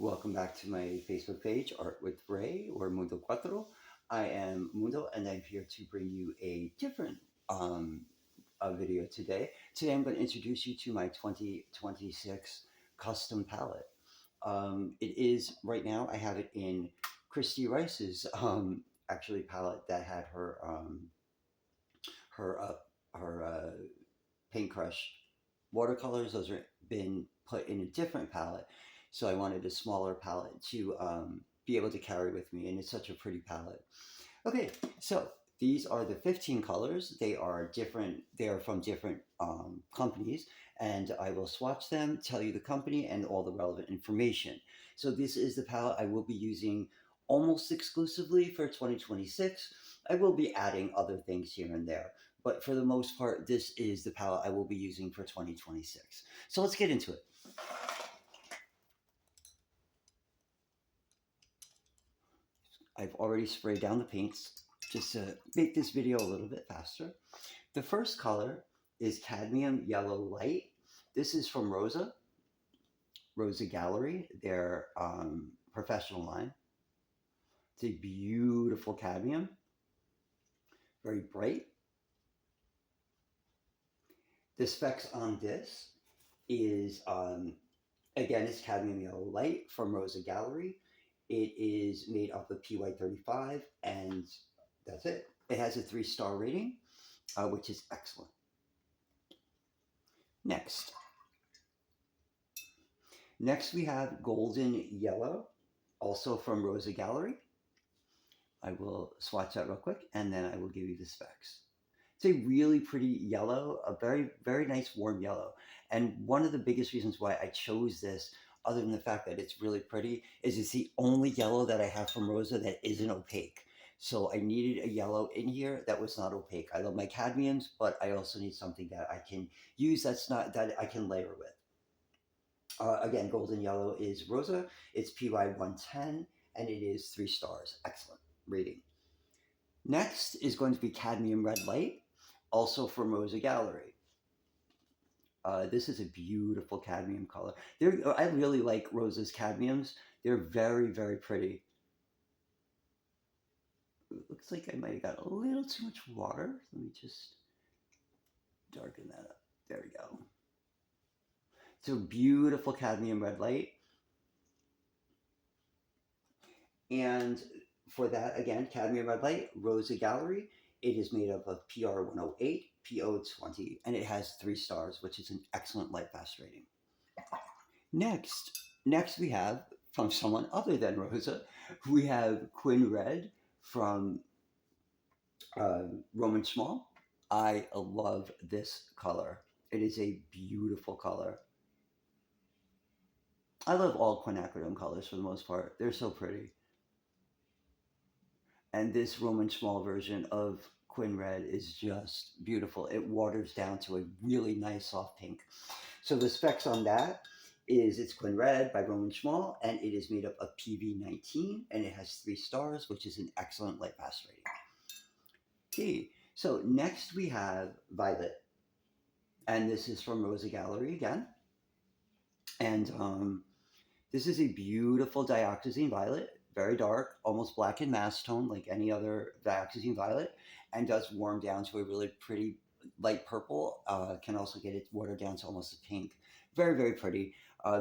Welcome back to my Facebook page, Art with Ray or Mundo Cuatro. I am Mundo and I'm here to bring you a different um, video today. Today I'm going to introduce you to my 2026 custom palette. It is, right now, I have it in Christy Rice's actually palette that had her, Paint Crush watercolors. Those are been put in a different palette, so I wanted a smaller palette to be able to carry with me, and it's such a pretty palette. Okay, so these are the 15 colors. They are different. They are from different companies, and I will swatch them, tell you the company, and all the relevant information. So this is the palette I will be using almost exclusively for 2026. I will be adding other things here and there, but for the most part, this is the palette I will be using for 2026. So let's get into it. I've already sprayed down the paints just to make this video a little bit faster. The first color is Cadmium Yellow Light. This is from Rosa Gallery, their professional line. It's a beautiful cadmium, very bright. The specs on this is, again, it's Cadmium Yellow Light from Rosa Gallery. It is made up of PY35, and that's it. It has a 3-star rating, which is excellent. Next we have Golden Yellow, also from Rosa Gallery. I will swatch that real quick, and then I will give you the specs. It's a really pretty yellow, a very, very nice warm yellow. And one of the biggest reasons why I chose this, other than the fact that it's really pretty, is it's the only yellow that I have from Rosa that isn't opaque. So I needed a yellow in here that was not opaque. I love my cadmiums, but I also need something that I can use that I can layer with. Again, Golden Yellow is Rosa. It's PY 110, and it is 3 stars. Excellent rating. Next is going to be Cadmium Red Light, also from Rosa Gallery. This is a beautiful cadmium color. I really like Rosa's cadmiums. They're very, very pretty. It looks like I might have got a little too much water. Let me just darken that up. There we go. So beautiful cadmium red light. And for that, again, cadmium red light, Rosa Gallery. It is made up of PR 108, PO 20, and it has 3 stars, which is an excellent light fast rating. Next we have, from someone other than Rosa, we have Quinn Red from Roman Schmal. I love this color. It is a beautiful color. I love all quinacridone colors for the most part. They're so pretty. And this Roman Schmal version of Quinn Red is just beautiful. It waters down to a really nice soft pink. So the specs on that is it's Quinn Red by Roman Schmal, and it is made up of PV19, and it has 3 stars, which is an excellent light pass rating. Okay, so next we have Violet, and this is from Rosa Gallery again. And this is a beautiful dioxazine violet, very dark, almost black in mass tone, like any other dioxazine violet, and does warm down to a really pretty light purple. Can also get it watered down to almost a pink. Very, very pretty,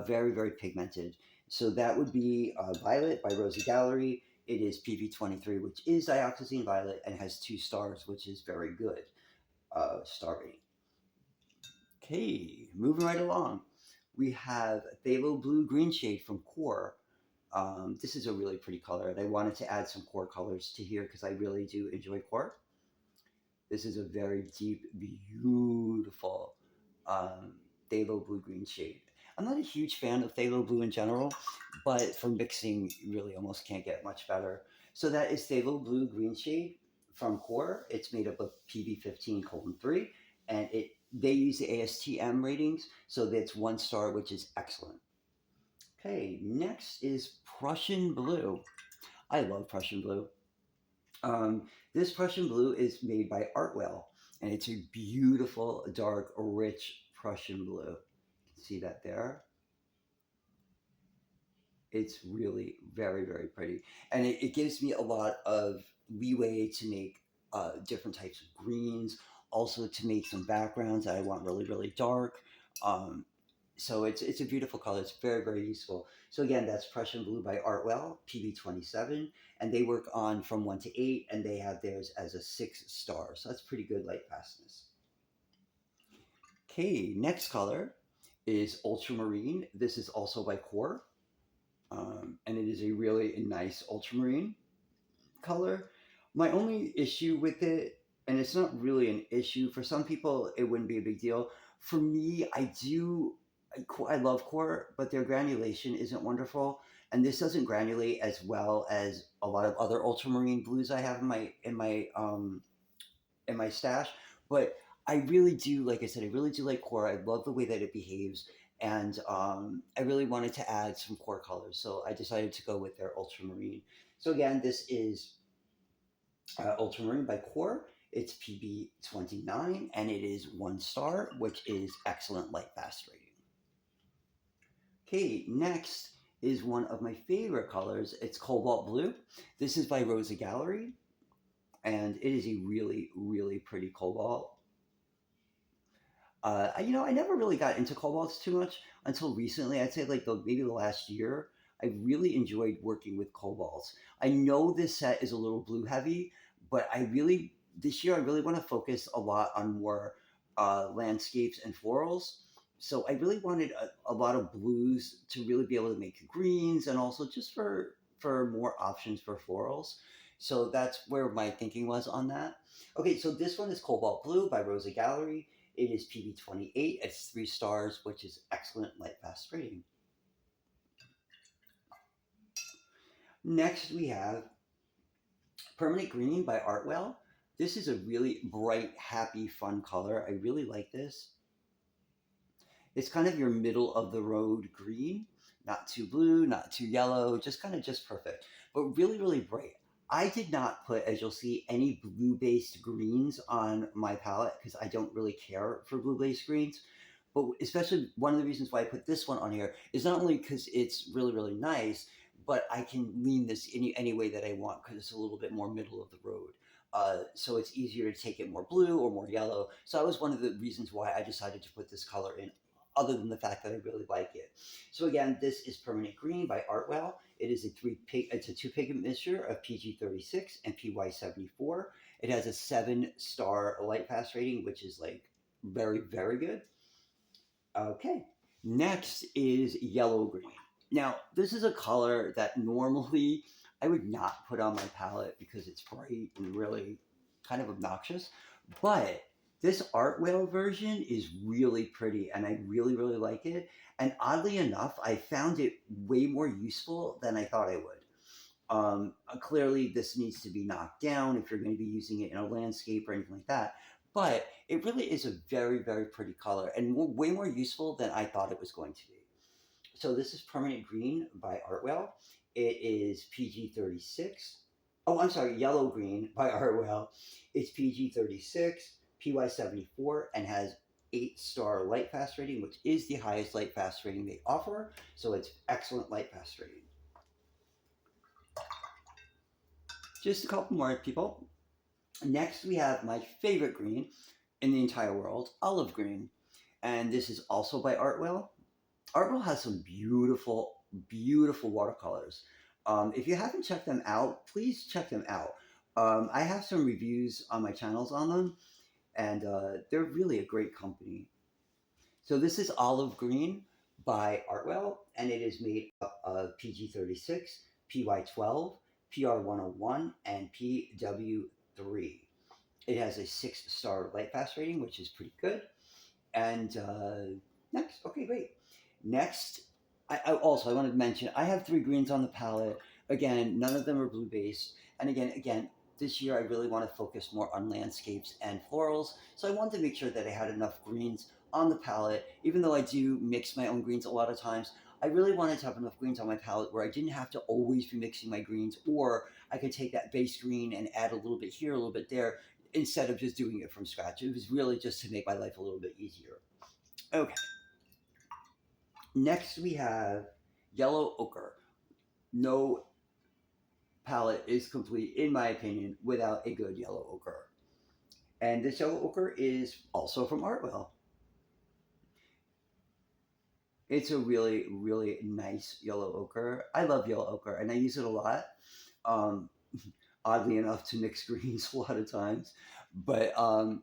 very, very pigmented. So that would be Violet by Rosa Gallery. It is PV23, which is dioxazine violet, and has 2 stars, which is very good star rating. Okay, moving right along. We have Phthalo Blue Green shade from Core. This is a really pretty color, and I wanted to add some Core colors to here because I really do enjoy Core. This is a very deep, beautiful Phthalo Blue Green shade. I'm not a huge fan of Phthalo Blue in general, but for mixing, you really almost can't get much better. So that is Phthalo Blue Green shade from Core. It's made up of PV15:3, and they use the ASTM ratings, so that's 1 star, which is excellent. Okay, next is Prussian Blue. I love Prussian Blue. This Prussian Blue is made by Artwell, and it's a beautiful, dark, rich Prussian Blue. You can see that there. It's really very, very pretty. And it gives me a lot of leeway to make different types of greens, also to make some backgrounds that I want really, really dark. Um, so it's a beautiful color. It's very, very useful. So again, that's Prussian Blue by Artwell, PB27, and they work on from 1 to 8, and they have theirs as a 6 star. So that's pretty good light fastness. Okay, next color is Ultramarine. This is also by Core, and it is a really nice ultramarine color. My only issue with it, and it's not really an issue for some people, it wouldn't be a big deal. For me, I love Core, but their granulation isn't wonderful, and this doesn't granulate as well as a lot of other ultramarine blues I have in my stash. But I really do, like I said, I really do like Core. I love the way that it behaves, and I really wanted to add some Core colors, so I decided to go with their Ultramarine. So again, this is Ultramarine by Core. It's PB29, and it is 1 star, which is excellent light fast rating. Okay, next is one of my favorite colors. It's Cobalt Blue. This is by Rosa Gallery, and it is a really, really pretty cobalt. I never really got into cobalts too much until recently. I'd say like maybe the last year. I really enjoyed working with cobalts. I know this set is a little blue heavy, but this year I really want to focus a lot on more landscapes and florals. So I really wanted a lot of blues to really be able to make greens, and also just for more options for florals. So that's where my thinking was on that. Okay, so this one is Cobalt Blue by Rosa Gallery. It is PB28. It's 3 stars, which is excellent light fast rating. Next, we have Permanent Green by Artwell. This is a really bright, happy, fun color. I really like this. It's kind of your middle of the road green, not too blue, not too yellow, just kind of just perfect, but really, really bright. I did not put, as you'll see, any blue-based greens on my palette because I don't really care for blue-based greens. But especially one of the reasons why I put this one on here is not only because it's really, really nice, but I can lean this any way that I want because it's a little bit more middle of the road. So it's easier to take it more blue or more yellow. So that was one of the reasons why I decided to put this color in, other than the fact that I really like it. So again, this is Permanent Green by Artwell. It is it's a 2 pigment mixture of PG36 and PY74. It has a 7 star light fast rating, which is like very, very good. Okay, next is Yellow Green. Now, this is a color that normally I would not put on my palette because it's bright and really kind of obnoxious, but this Artwell version is really pretty, and I really, really like it. And oddly enough, I found it way more useful than I thought I would. Clearly, this needs to be knocked down if you're going to be using it in a landscape or anything like that. But it really is a very, very pretty color, and way more useful than I thought it was going to be. So this is Permanent Green by Artwell. It is PG36. Oh, I'm sorry, Yellow Green by Artwell. It's PG36, PY74, and has 8 star light fast rating, which is the highest light fast rating they offer. So it's excellent light fast rating. Just a couple more people. Next, we have my favorite green in the entire world, Olive Green. And this is also by Artwell. Artwell has some beautiful, beautiful watercolors. If you haven't checked them out, please check them out. I have some reviews on my channels on them, and they're really a great company. So this is Olive Green by Artwell, and it is made up of PG36, PY12, PR101, and PW3. It has a 6 star light fast rating, which is pretty good. And next, okay, great. Next, I wanted to mention I have 3 greens on the palette. Again, none of them are blue based. And again, this year I really want to focus more on landscapes and florals. So I wanted to make sure that I had enough greens on the palette. Even though I do mix my own greens a lot of times, I really wanted to have enough greens on my palette where I didn't have to always be mixing my greens, or I could take that base green and add a little bit here, a little bit there, instead of just doing it from scratch. It was really just to make my life a little bit easier. Okay. Next we have Yellow Ochre. No palette is complete, in my opinion, without a good yellow ochre. And this yellow ochre is also from Artwell. It's a really, really nice yellow ochre. I love yellow ochre and I use it a lot. Um, Oddly enough, to mix greens a lot of times. But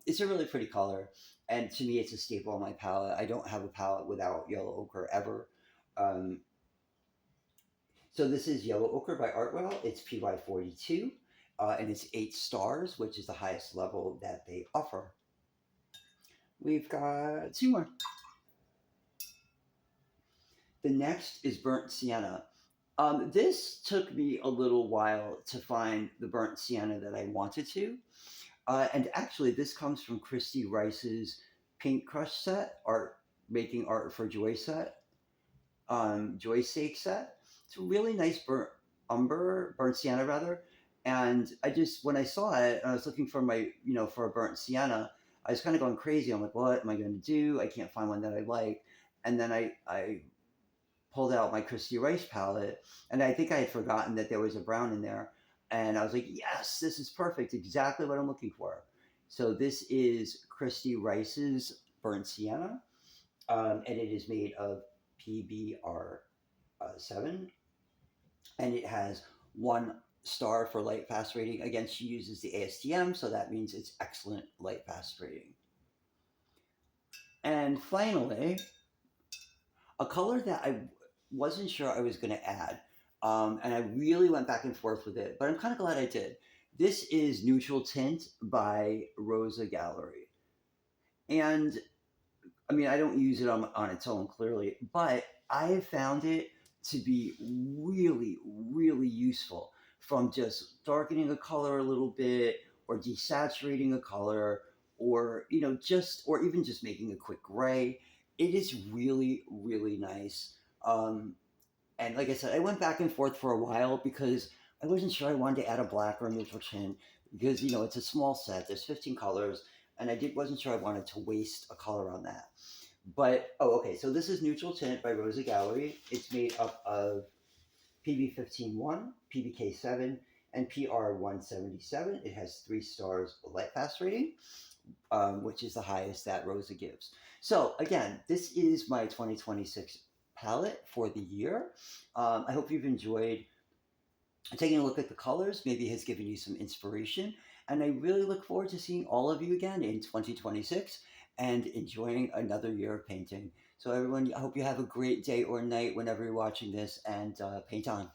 it's a really pretty color. And to me, it's a staple on my palette. I don't have a palette without yellow ochre ever. Um, so this is Yellow Ochre by Artwell. It's PY42, and it's 8 stars, which is the highest level that they offer. We've got two more. The next is Burnt Sienna. This took me a little while to find the burnt sienna that I wanted to. And actually, this comes from Christy Rice's Paint Crush set, art making art for Joy set, Joy's Sake set. It's a really nice burnt sienna rather. And I just when I saw it, and I was looking for for a burnt sienna. I was kind of going crazy. I'm like, what am I going to do? I can't find one that I like. And then I pulled out my Christy Rice palette, and I think I had forgotten that there was a brown in there. And I was like, yes, this is perfect, exactly what I'm looking for. So this is Christy Rice's Burnt Sienna, and it is made of PBR7, and it has 1 star for light fast rating. Again, she uses the ASTM, so that means it's excellent light fast rating. And finally, a color that I wasn't sure I was going to add, and I really went back and forth with it, but I'm kind of glad I did. This is Neutral Tint by Rosa Gallery. And I mean, I don't use it on its own, clearly, but I have found it to be really, really useful from just darkening a color a little bit or desaturating a color or, or even just making a quick gray. It is really, really nice. And like I said, I went back and forth for a while because I wasn't sure I wanted to add a black or a neutral tint because it's a small set. There's 15 colors, and wasn't sure I wanted to waste a color on that. But okay. So this is Neutral Tint by Rosa Gallery. It's made up of PB15-1, PBK7, and PR177. It has 3 stars light fast rating, which is the highest that Rosa gives. So again, this is my 2026 palette for the year. I hope you've enjoyed taking a look at the colors. Maybe it has given you some inspiration. And I really look forward to seeing all of you again in 2026 and enjoying another year of painting. So everyone, I hope you have a great day or night whenever you're watching this, and paint on.